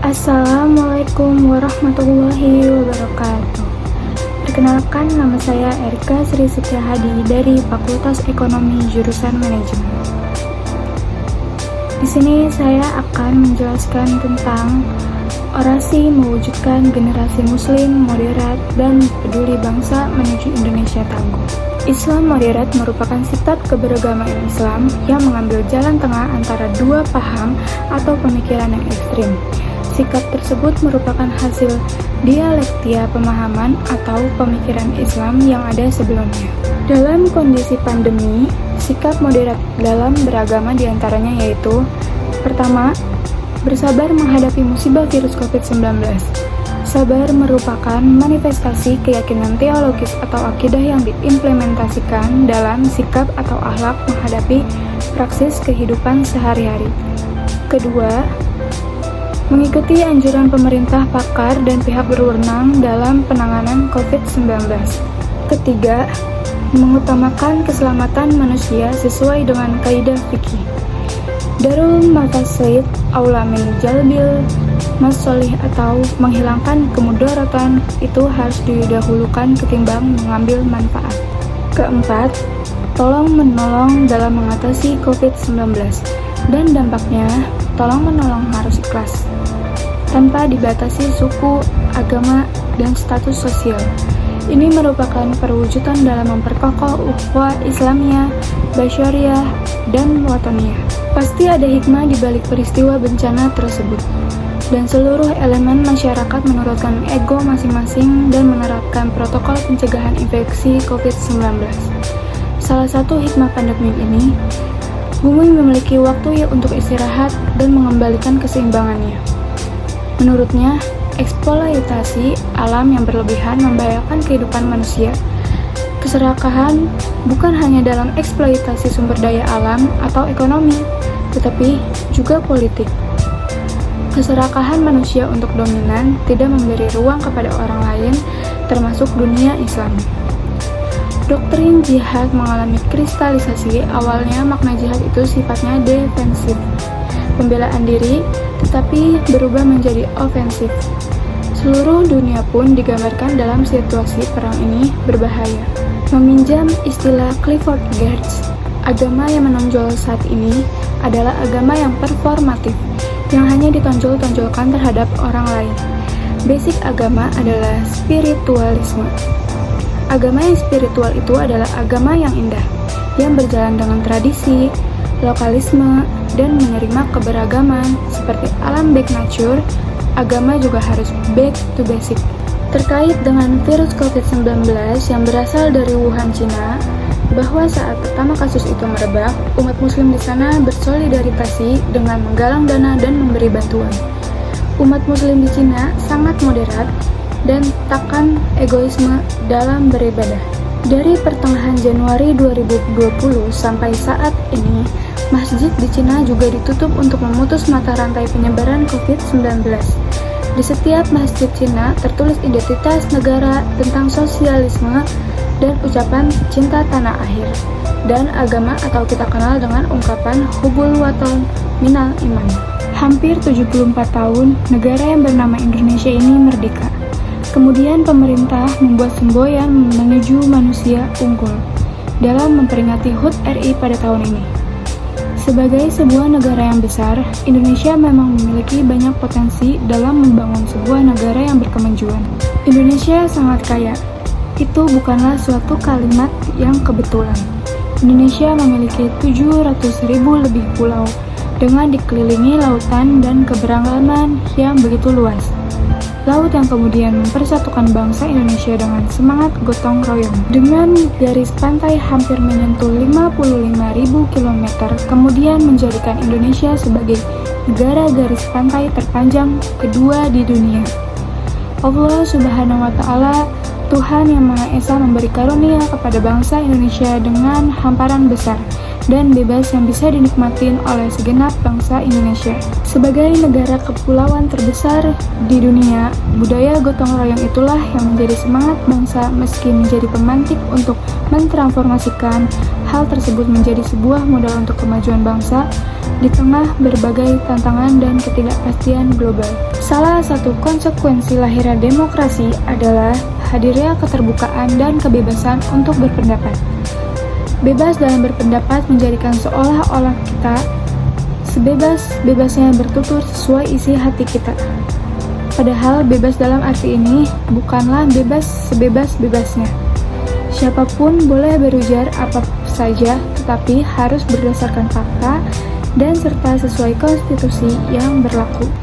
Assalamualaikum warahmatullahi wabarakatuh. Perkenalkan, nama saya Erika Sri Setiahadi dari Fakultas Ekonomi Jurusan Manajemen. Di sini saya akan menjelaskan tentang orasi mewujudkan generasi muslim moderat dan peduli bangsa menuju Indonesia tangguh. Islam moderat merupakan sifat keberagaman Islam yang mengambil jalan tengah antara dua paham atau pemikiran yang ekstrim. Sikap tersebut merupakan hasil dialektika pemahaman atau pemikiran Islam yang ada sebelumnya. Dalam kondisi pandemi, sikap moderat dalam beragama diantaranya yaitu: pertama, bersabar menghadapi musibah virus COVID-19. Sabar merupakan manifestasi keyakinan teologis atau akidah yang diimplementasikan dalam sikap atau akhlak menghadapi praksis kehidupan sehari-hari. Kedua, mengikuti anjuran pemerintah, pakar, dan pihak berwenang dalam penanganan COVID-19. Ketiga, mengutamakan keselamatan manusia sesuai dengan kaidah fikih. Darul mafasid aula min jalbil masolih, atau menghilangkan kemudaratan itu harus didahulukan ketimbang mengambil manfaat. Keempat, tolong menolong dalam mengatasi COVID-19 dan dampaknya tolong menolong harus ikhlas tanpa dibatasi suku, agama, dan status sosial. Ini merupakan perwujudan dalam memperkokoh ukhuwah Islamiyah, Basyariah, dan Wataniyah. Pasti ada hikmah di balik peristiwa bencana tersebut, dan seluruh elemen masyarakat menurunkan ego masing-masing dan menerapkan protokol pencegahan infeksi COVID-19. Salah satu hikmah pandemi ini, bumi memiliki waktu untuk istirahat dan mengembalikan keseimbangannya. Menurutnya, eksploitasi alam yang berlebihan membahayakan kehidupan manusia. Keserakahan bukan hanya dalam eksploitasi sumber daya alam atau ekonomi, tetapi juga politik. Keserakahan manusia untuk dominan tidak memberi ruang kepada orang lain, termasuk dunia Islam. Doktrin jihad mengalami kristalisasi. Awalnya makna jihad itu sifatnya defensif, pembelaan diri, tetapi berubah menjadi ofensif. Seluruh dunia pun digambarkan dalam situasi perang ini berbahaya. Meminjam istilah Clifford Geertz, agama yang menonjol saat ini adalah agama yang performatif, yang hanya ditonjol-tonjolkan terhadap orang lain. Basic agama adalah spiritualisme. Agama yang spiritual itu adalah agama yang indah, yang berjalan dengan tradisi, lokalisme, dan menerima keberagaman seperti alam back nature. Agama juga harus back to basic. Terkait dengan virus COVID-19 yang berasal dari Wuhan, Cina, bahwa saat pertama kasus itu merebak, umat muslim di sana bersolidaritasi dengan menggalang dana dan memberi bantuan. Umat muslim di Cina sangat moderat dan takkan egoisme dalam beribadah. Dari pertengahan Januari 2020 sampai saat ini, masjid di Cina juga ditutup untuk memutus mata rantai penyebaran COVID-19. Di setiap masjid Cina tertulis identitas negara tentang sosialisme dan ucapan cinta tanah air dan agama, atau kita kenal dengan ungkapan hubul waton minal iman. Hampir 74 tahun negara yang bernama Indonesia ini merdeka. Kemudian pemerintah membuat semboyan menuju manusia unggul dalam memperingati HUT RI pada tahun ini. Sebagai sebuah negara yang besar, Indonesia memang memiliki banyak potensi dalam membangun sebuah negara yang berkemajuan. Indonesia sangat kaya. Itu bukanlah suatu kalimat yang kebetulan. Indonesia memiliki 700.000 lebih pulau dengan dikelilingi lautan dan keberagaman yang begitu luas. Laut yang kemudian mempersatukan bangsa Indonesia dengan semangat gotong royong. Dengan garis pantai hampir menyentuh 55.000 km, kemudian menjadikan Indonesia sebagai negara garis pantai terpanjang kedua di dunia. Allah Subhanahu wa Ta'ala, Tuhan yang Maha Esa, memberi karunia kepada bangsa Indonesia dengan hamparan besar, dan bebas yang bisa dinikmati oleh segenap bangsa Indonesia. Sebagai negara kepulauan terbesar di dunia, budaya gotong royong itulah yang menjadi semangat bangsa meski menjadi pemantik untuk mentransformasikan hal tersebut menjadi sebuah modal untuk kemajuan bangsa di tengah berbagai tantangan dan ketidakpastian global. Salah satu konsekuensi lahirnya demokrasi adalah hadirnya keterbukaan dan kebebasan untuk berpendapat. Bebas dalam berpendapat menjadikan seolah-olah kita sebebas-bebasnya bertutur sesuai isi hati kita. Padahal bebas dalam arti ini bukanlah bebas sebebas-bebasnya. Siapapun boleh berujar apa saja, tetapi harus berdasarkan fakta dan serta sesuai konstitusi yang berlaku.